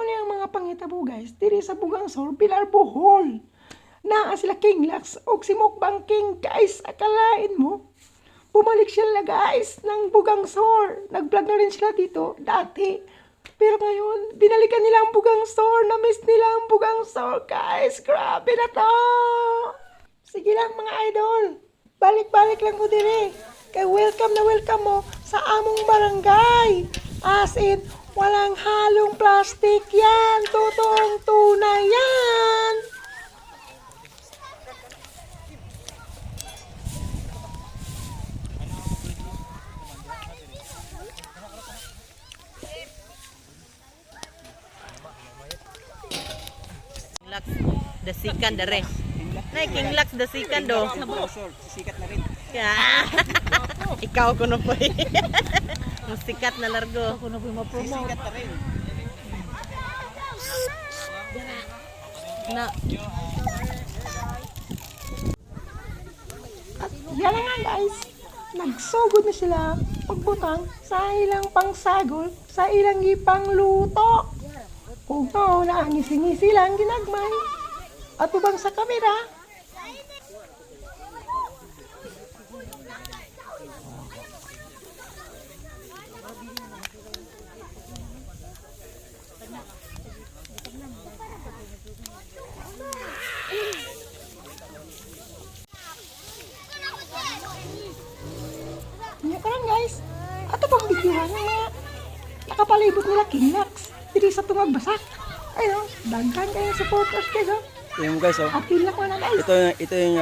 niya ang mga pangitabo guys, diri sa Bugangsor, Pilar Bohol. Naa sila King Lax o si Mukbang King guys, akalain mo. Bumalik sila guys ng Bugangsor. Nag-vlog na rin sila dito dati. Pero ngayon, binalikan nila ang Bugangsor. Na-miss nila ang Bugangsor guys. Grabe na to. Sige lang mga idol. Balik-balik lang ko dire. Kaya welcome na welcome mo sa among barangay. As in, walang halong plastic yan. Totoong tunay yan. Lax the second dere. Nay King Lax the second do. Sikat na rin. Ikaw ko na po. Musikat na largo. Ako na po ma-promote. Sikat na rin. Na At yan na nga guys. Nagsugod na sila pagbutang sa ilang pangsagol, sa ilang ipangluto. Kung na ang ngisi-ngisi lang ginagmay. At ubang sa kamera. Yan ka lang guys. Ato pang bigyan ng mga nakapalibot nila King Lax. Diri sa tungag basak. Ayun, daghan kayong supporters guys oh. Tingnan mo guys, oh. Apil na ko na guys. Ito yung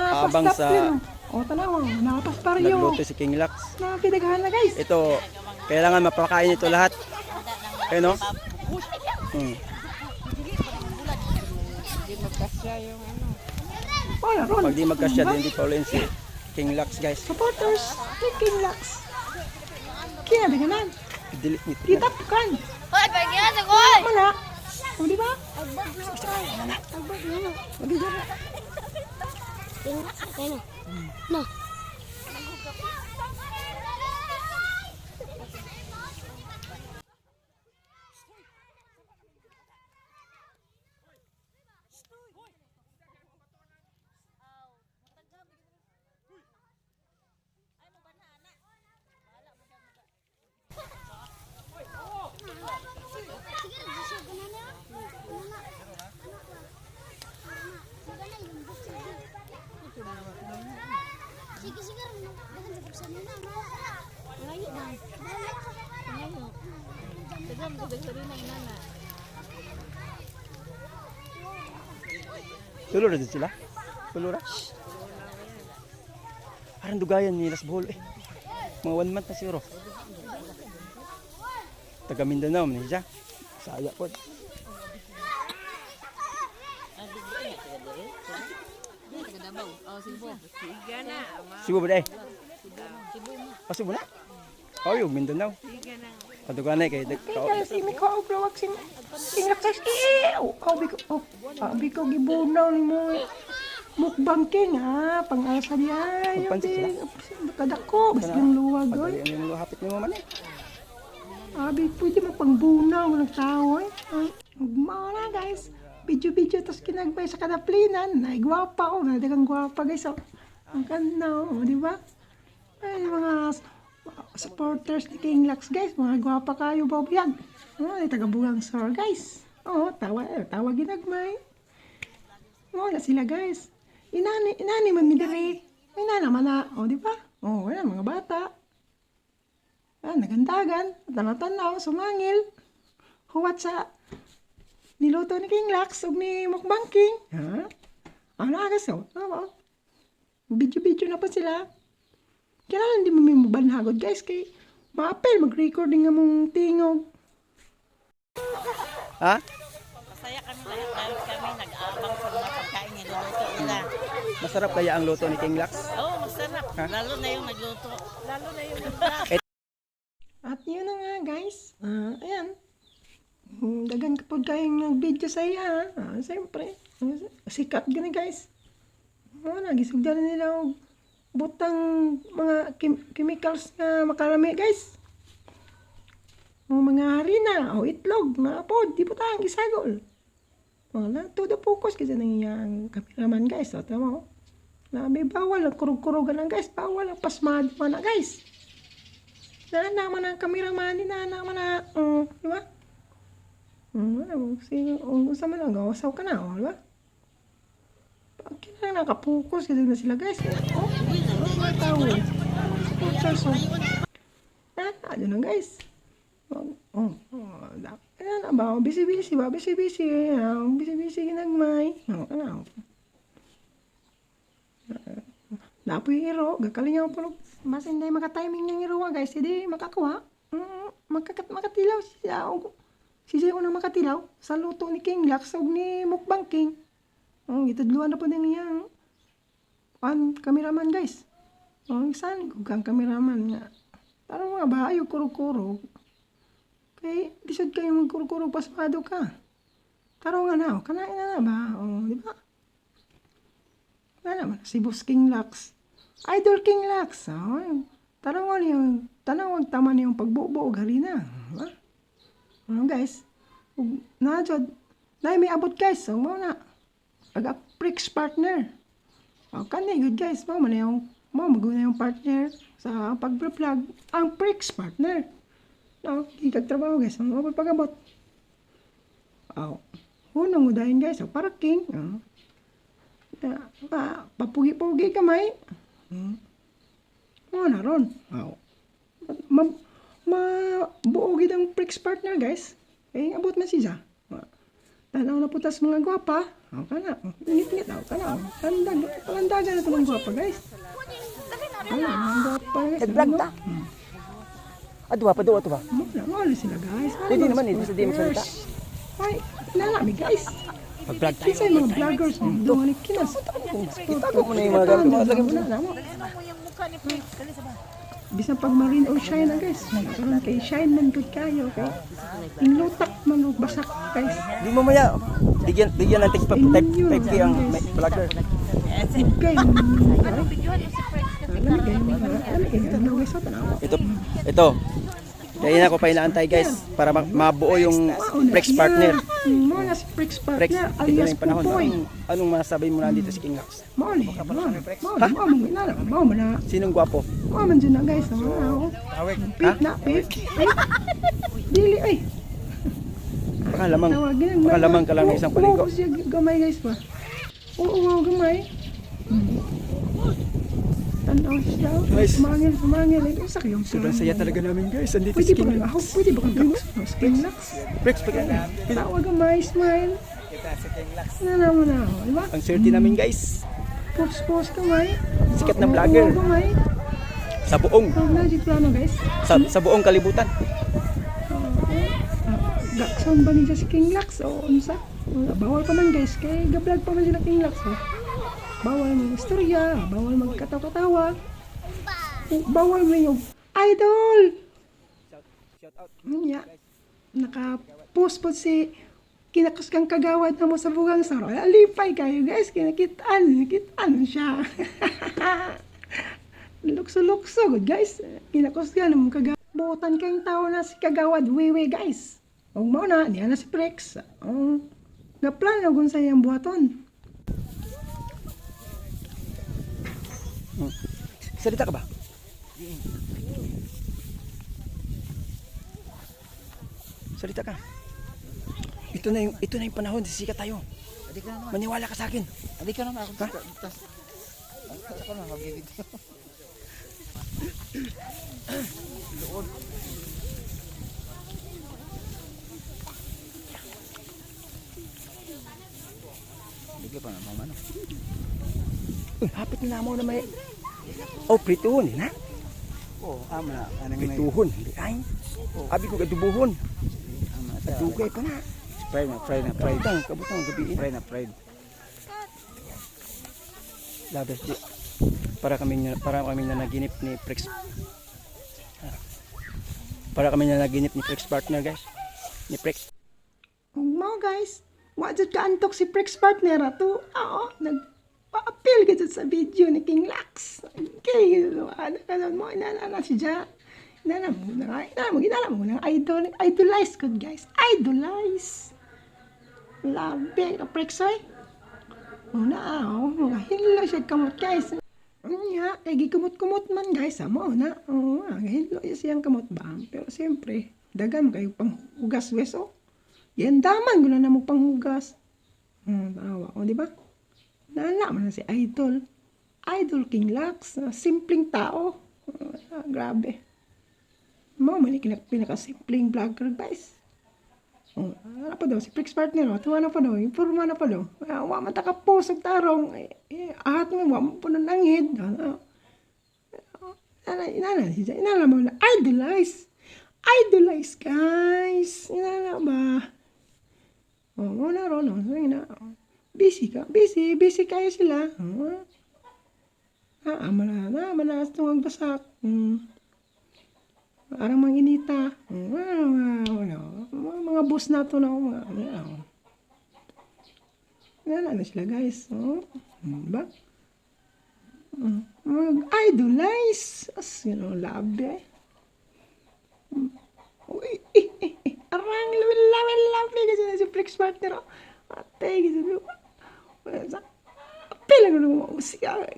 abang sa o tanaw, napas pa rin yung nagluto si King Lax. napidaghan na guys. Ito, kailangan mapakain ito lahat. Ayun, no? Wala ron. Pag di magkasya, di hindi pa ulit si King Lax, guys. Supporters, kay King Lax. Kinabinganan. Delete nito. Kita bukan. Hoy, pagyan sa koy! Mana? O di ba? Agbag na. Agbag na. Lagi na. Kaya na. No. Sige, sige. Dagan sa kursa nila. Malayo na. Malayo. Dagan sa kursa nila inana. Tulo na din sila. Tulo na. Parang dugayan ni Las Bohol, eh. Mga 1 month na siguro. Taga Mindanao, man siya. Saya po. Sibo ba day? Sibo na? Oh, yung Mindanao. Patuganay kay Kaya si Miko og lawak si King Lax. Abi ko gibunaw ni mo. Mukbang King ha, pang-asa niya. Magpansit Kadako, basta yung luwag oy. Pag yung hapit ni mo man, eh. Abi, pwede mapangbunaw ng tao eh. Magmana guys. Video-video tapos kinagbay sa kadaplinan. Ay, gwapa oh. Nadagang gwapa guys oh. Ang ganda oh, di ba? Ay, mga supporters ni King Lax guys. Mga gwapa kayo ba yan? Oh, ay, taga Bugangsor guys. Oh, tawa ginagmay. Wala sila guys. Inani man mi dire. Inana man na, oh, di ba? Oh, ayan, mga bata. Ah, nagandagan, tanaw-tanaw, sumangil. Huwat sa niluto ni King Lax ug ni Mukbang King. Ha? Ano agas oh? Oo. Video-video na pa sila. Kailangan hindi mo may mabanhagod guys kay maapel mag-recording nga mong tingog. Ha? masaya kami lahat dahil kami nag-aabang sa mga pagkain niluluto nila. Masarap kaya ang luto ni King Lax? Oh, masarap. Ha? Lalo na yung nagluto. Lalo na yung At yun na nga guys. Ayan. Dagan kapag kayong nag-video sa iya. Siyempre. Sikat gani guys. Nagisugdan na nila og butang mga chemicals na makarami guys. mga harina o itlog na pod di po tayong gisagol. Wala to the focus kasi nang iyang kameraman guys. O tama mo. Labi bawal ang kurug-kurugan lang guys. Bawal ang pasmado pa na guys. Naman ang kameraman ni naman na di ba? Gusto mo lang gawasaw ka na, di ba? Pag kailangan nakapokus kasi na sila guys. Mga tao eh. Supporters o. Ano na guys. Ano na ba? Busy-busy ba? Busy-busy. Busy-busy ginagmay. Ano? Napoy iro. Gakaling ako pero mas hindi makatiming ng iro guys. Hindi makakuha. Makatilaw siya. Siya ko na makatilaw. Sa luto ni King Lax o ni Mukbang King. Itadluan na po din niya. Kameraman guys. Saan kang kameraman nga. Parang mga bahayo kurog-kurog. Kaya, disod kayo magkurog-kurog pasmado ka. Taro nga na, kanain na ba? Di ba? Nga naman, si Boss King Lax. Idol King Lax. Taro nga yung, tanawag tama na yung pagbubuog harina. Diba? Guys, nadjod, may abot guys. Mo na, pag-pricks partner. Kanay good guys, mo na yung, maguna yung partner sa pag-vlog, ang pricks partner. Ikagtrabaho guys, ang mapagpagabot. Hunong udahin guys, paraking. Papugi-pugi kamay. Na ron. Mabuogid ang pricks partner guys. Abot na siya. Tanaw na putas mga gwapa. Kana. Ngit-ngit ako. Kana. Palandagan na ito ng gwapa guys. Mga gwapa guys. Nag-vlog ta. Adwa pa, ato ba? Wala sila guys. Pwede naman eh, sa di magsalita. Ay, nalami guys. Pag-vlog tayo. Kasi mga vloggers, doon ni Kinas. Itago mo na yung mga gamit. Lagay mo na. Bisang pag marine or shine na guys. Karoon kay shine man good kayo. Okay? Inlutak man o basak guys. Di mo maya, bigyan ng type 5K ang vlogger. Okay. Ito. Kaya na ko pa inaantay guys para mabuo yung Prex partner. Mga si Prex Prex, partner ito na alias yung panahon. Pupoy. Anong masasabi mo na dito si King Lax? Mauli. Mau na. Sinong gwapo? Mau man dyan na guys. Pip na. Pip. Dili ay. Baka lamang ka lang ng isang paligo. Oo, siya gamay guys ba? Oo, gamay. Tanaw siya. Guys. Sumangil. Ito sa kayong Sobrang saya talaga namin guys. Andito Pwede si ba King ka? Lax. Pwede ba ka gawin? King Lax. Prex, pag Tawag gamay, smile. Nanaman na ako, di ba? ang swerte namin guys. Post gamay. Sikat na vlogger. Gamay. Sa buong, Huwag na di plano guys. sa buong kalibutan. Gakson ba niya si King Lax? O ano sa? Bawal pa man guys. Kaya gablog pa man sila King Lax. Bawal mag-istorya. Bawal magkatawa-tawa. Bawal mo yung idol. Shout out. Naka-post po si kinakas kang kagawad na mo sa bugang saro. Alipay kayo guys. Nakitaan siya. Lukso-lukso good guys. Kinakas ka na mo kagawad. Buotan kayong tao na si kagawad. Wewe guys. Huwag mo na. Diyan na si Prex. Gaplan na kung sa'yo ang buhaton. Salita ka ba? Salita ka. Ito na yung panahon, sisikat tayo. Maniwala ka sa akin. Adik ka naman ako. Ha? Ako na, mag-video. Bigla pa naman, ano? Uy, hapit na mo na may... Oh, prituhon, na? Oo, ama na. Prituhon, hindi ay. Abi ko kadubuhon. Kadugay pa na. Fried na. Kabutang gabi. Fried. Labas di. Para kami na naginip ni Prex. Para kami na naginip ni Prex partner guys. Ni Prex. Kung mo guys, wajud ka antok si Prex partner ato. Nagpa-appeal ka dyan sa video ni King Lax. Okay, ano ka doon mo, inalala siya. Inalam mo na, idolize ko, guys. Idolize. Labi, kapreksoy. Una, mga hinlo siya kamot, guys. Nga, kay gikumot-kumot man, guys, mo na. Hinlo siyang kamot ba? Pero siyempre, dagan kayo panghugas, wes, yan daman, gula na mo panghugas. Tawa, di ba? Naalaman na si Idol. Idol King Lux, simpleng tao. Grabe. Mali pinaka-simpleng vlogger, guys. Ano pa daw, si Prix Partner, tuwa na pa daw, informa na pa daw. Wa man ta ka pusog tarong, ahat mo, wa mo po nanangid. Inala mo na, idolize. Idolize, guys. Inala ba? Muna ron, busy kayo sila. Manas itong magbasak. Arang manginita. Mga boss na to na. Yan na sila, guys. Diba? Mag-idolize. As, labi. Arang labi kasi na si Prix Partner. Ate, gitu. Pila ko nung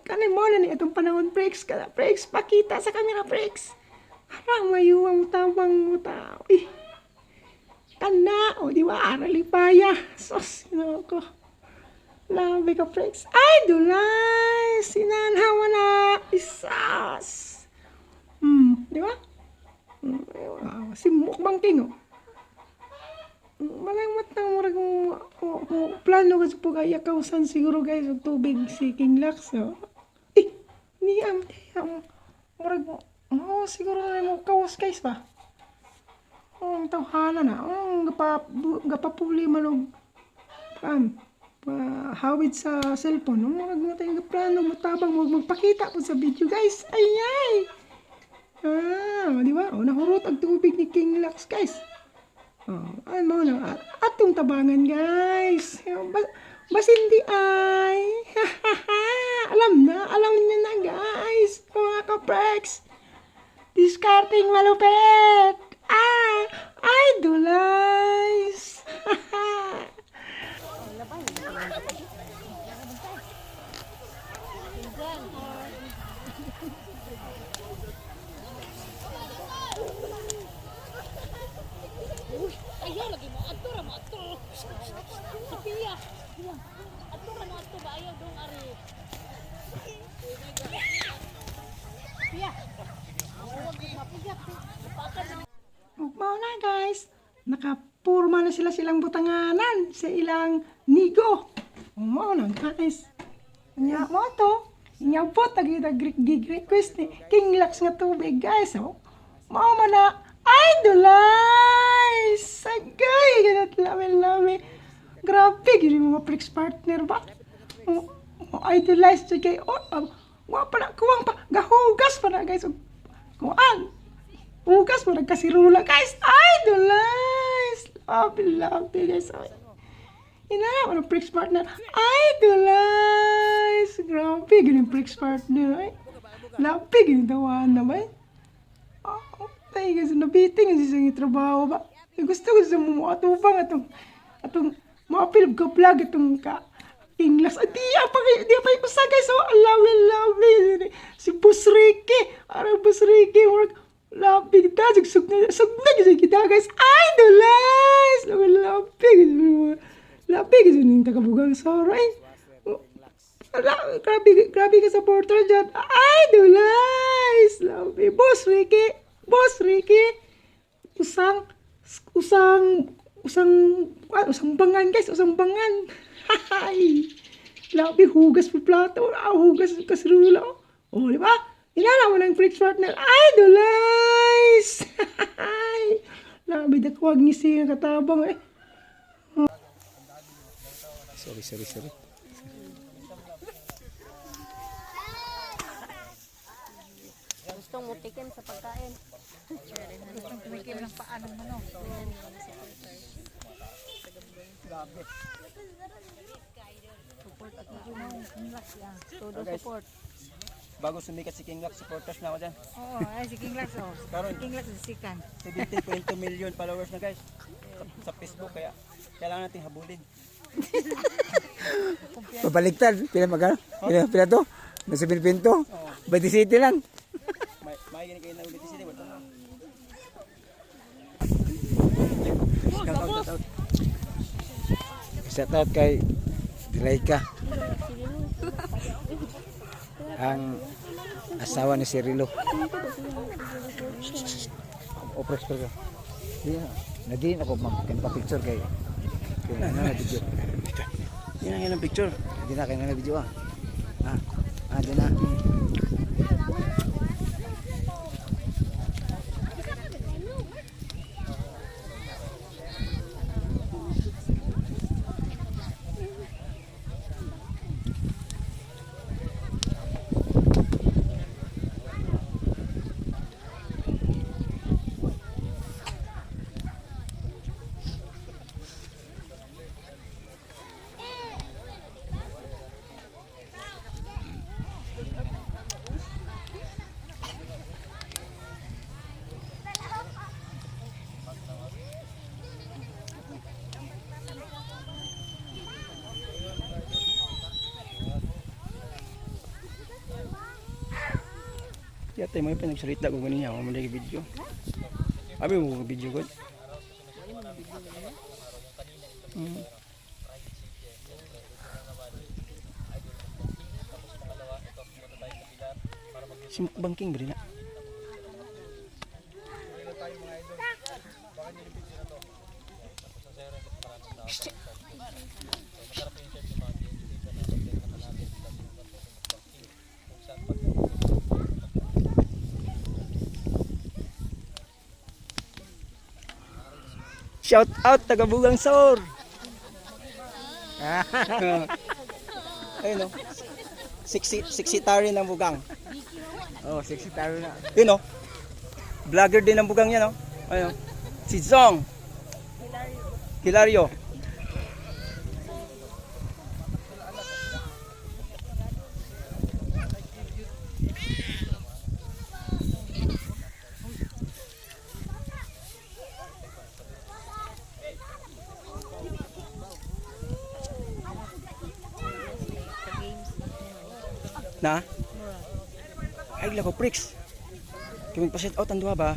kanin mo na ni itong panahon, Prix. Prix, pakita sa camera, Prix. Harang mayuwang tabang mo tao. Kana, di ba? Aralipaya. Sos, ko. Labi ka, Prix. Idolize. Sinanhawa na. Isas. Di ba? Si Mukbang King, Malamat na murag plano kasi po kaya kausan siguro, guys, og tubig si King Lux. Niyam. Murag siguro na mo kawas, guys, ba? Tawhana na. Gapapuli man og hawid sa cellphone. Murag mo tayo plano mo tabang magpakita po sa video, guys. Ay. Di ba? Nahurot ang tubig ni King Lux, guys. Ano na, atong tabangan, guys. Bas hindi ay. Alam niya na, guys. Mga ka-prex. Discarding malupit. Idolize. Ayaw lagi mo ato ra mo ato. Sapiya. Ato ra mo ato ba ayaw dong ari. Sapiya. Awag mapigap. Mao na, guys. Nakapurma na silang butanganan sa ilang nigo. Mao na, guys. Nya mo to. Nya po request ni King Lux nga tubig, guys. Mao man na idolize. Sagay, ganat lami. Grabe, gini mga Prix Partner ba? Idolize siya kay, kuwang pa, gahugas pa na, guys. Hugas pa na kasirula, guys. Idolize. Labi, guys. Inala ko ng Prix Partner. Idolize. Grabe, gini Prix Partner. Labi, gini tawaan na ba? Ay, kasi nabiting ang sisang trabaho ba? Gusto ko sa mga atubang atong mga pilog ka vlog itong King Lux. Di pa yung sagay sa lawi. Si Boss Ricky. Boss Ricky. Labi kita. Sug na kita, guys. Idolize. Labi kasi yung tagabugang saray. Grabe ka supporter dyan. Idolize. Labi. Boss Ricky. Usang bangan, guys. Usang bangan. Hay. Labi, hugas po plato. Hugas kasirula. Di ba? Inala mo ng Prix Partner. Idolize. Labi, dakwag ni siya katabang, Sorry. Gustong mutikim sa pagkain. Gustong tumikim ng paano mo, no? Support at todo support. bago sumikat si King Lux, supporters na ako dyan. Oo, ay si King Lax, oh. Karon, King Lax is sikan. 17.2 million followers na guys sa Facebook, kaya kailangan natin habulin. Pabaligtad. Pila magkano? Pila to? Nasa Pinipinto? 27 lang. May gini kayo na ulit sila. Wala na. Shout out kay Dilayka. Ang asawa ni Cirilo. O prosper ka. Yeah. Nadiin ako pa-picture kay na video. Yan ang picture. Hindi na kayo na video di na. Yata mo yung pinagsalita ko ganun niya. Ako malagi video. Abi mo video ko. Si Bangking ba rin na? Shout out taga Bugang Sor. Ayun, no. Sixitary ng Bugang. Oh, 60 taro na. Yun, no. Vlogger din ng Bugang yan, no. Ayun. Si Zong Hilario. Na? Ay, lako, pricks. Kami pa-set out ang duha ba?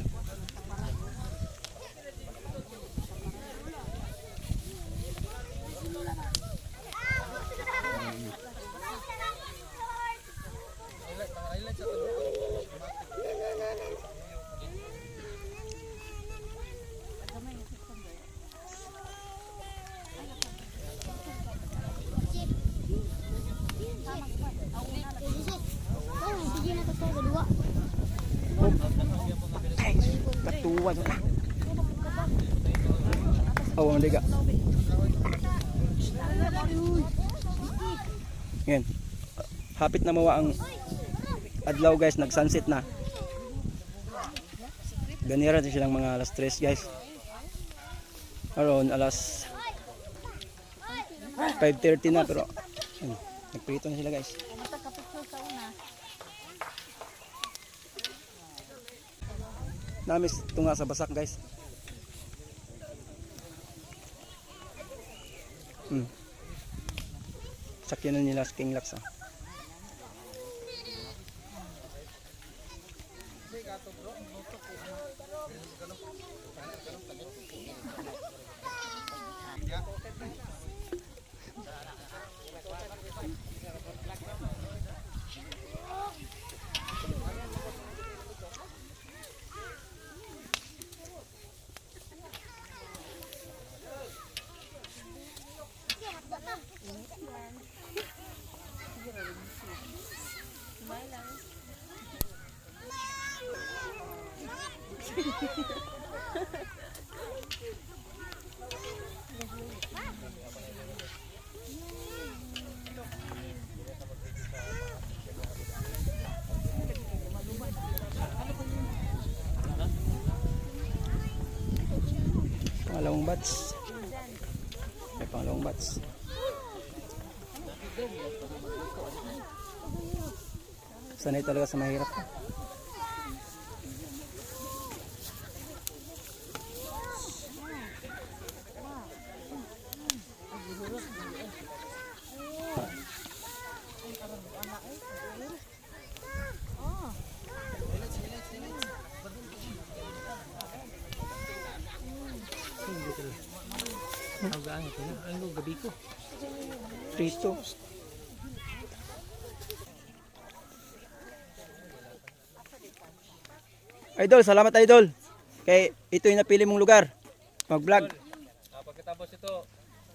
Ay, katuwa na. Oh, hindi ka. Yan. Hapit na mawa ang adlaw guys, nag-sunset na. Ganira din silang mga alas 3 guys. Around alas 5:30 na pero nagprito na sila guys. Namis tunga sa basak guys. Sakyanan nila sa King Lux. Pangalawang bats. May pangalawang bats. Sanay talaga sa mahirap. Prito. Idol, salamat idol. Kay ito yung napili mong lugar. Mag-vlog. Pagkatapos ito,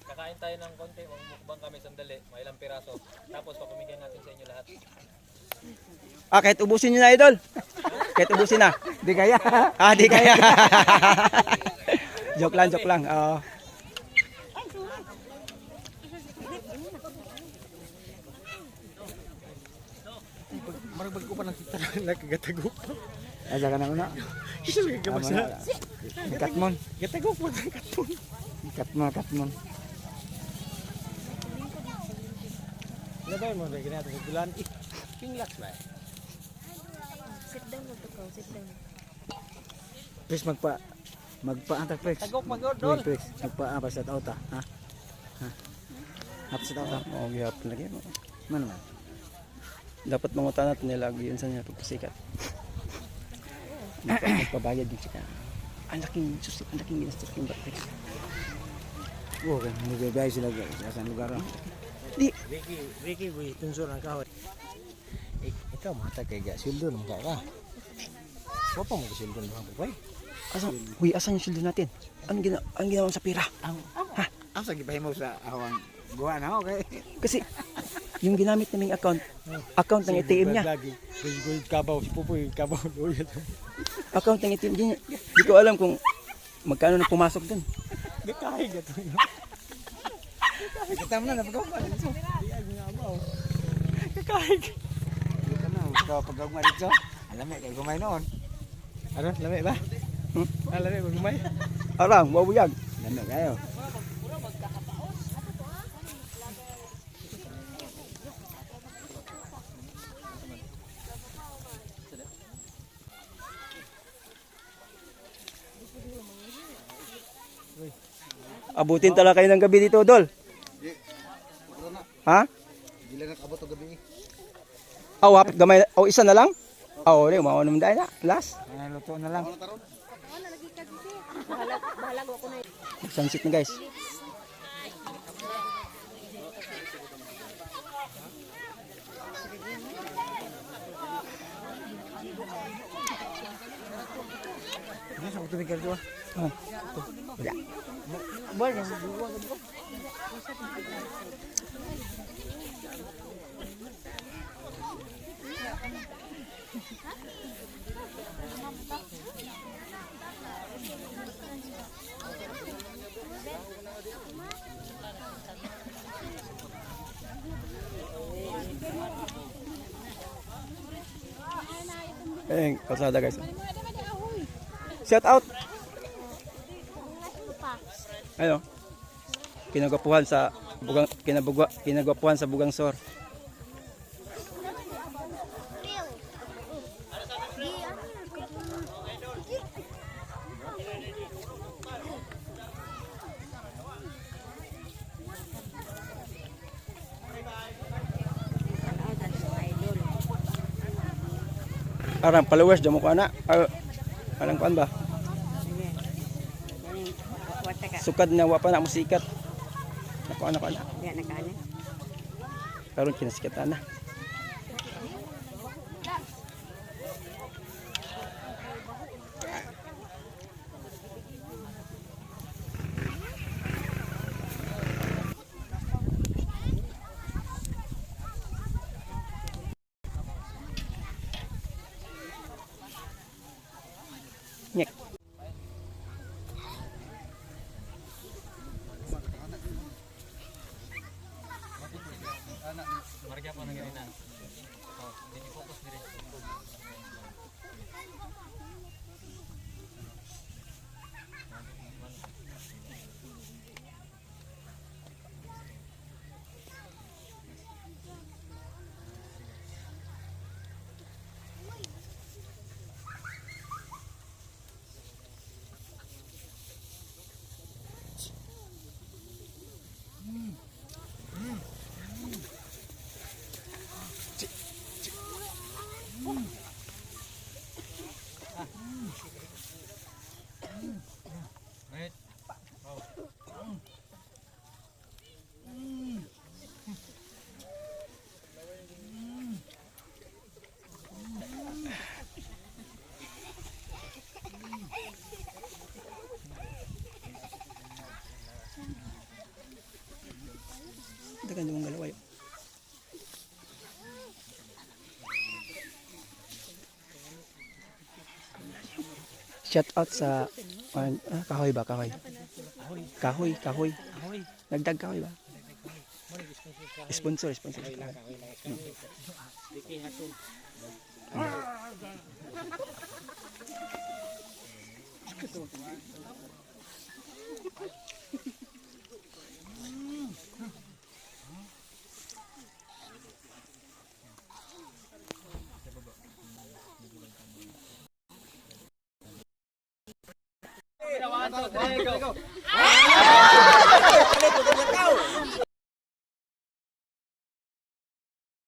kakain tayo ng konti, magmukbang kami sandali, mga ilang piraso. Tapos papamigyan natin sa inyo lahat. Kahit ubusin nyo na idol. Kahit ubusin na. Di kaya. Di kaya. Joke lang, joke lang. Marabag ko pa ng kita na kagatago. Asa ka na una. Isa lang Tama na. Katmon. Gatago po ng katpon. Katmon. Labay mo, may ginagawa sa gulan. Pinglas ba? Sit down mo to ko, sit down. Please magpa-antak please. Tagok mag-ordol. Wait, please. Magpa-apa sa tauta. Ha? Hap sa tauta. Oo, gihapon lagi. Mana man? Dapat mangutan natin nila yun sa niya pagpasikat. Magpabayad din siya. Ang laking ginastos yung batik. Okay, nagbibiyahe sila sa saan lugar. Ricky, boy, tunsur ang kahoy. Ikaw, mata kay sildo ng ka. Wapa mo sildo ng mga boy. Asan yung sildo natin? Ang ginawa sa pira? Ang sa gibahin mo sa awang guha na okay. Kasi yung ginamit naming account ng ATM niya. Gold kabaw, si Pupoy, kabaw. Account ng ATM niya. Hindi ko alam kung magkano na pumasok dun. Gakahay ka to. Kita mo na napagawa. Gakahay ka. Kita na, pagkaguma dito. Alam mo, kayo gumay noon. Ano, lami ba? Lami, magumay. Arang, wawuyag. Lami kayo. Abutin talaga kayo ng gabi dito, Dol. Ha? Hindi lang nakabot ang gabi. Hapit gamay. Isa na lang? Ore, umawa naman dahil na. Last. Luto na lang. Bahala ko na. Sunset na guys. Ano sa tubig ka dito? Wala. Kalsada guys. Shout out. Ayo. Kinagapuhan sa Bugang Sor. Arang followers jamo ko ana. Anong kuan ba? Sukad na wa pa na musikat. Nako ana. Diyan na kanan. Karon kinasikat na. Nyek. Marga pa na ganyan. Hindi focus dire. Dagan yung galaway. Shout out sa kahoy ba, kahoy. Kahoy, kahoy. Nagdag kahoy ba? Sponsor.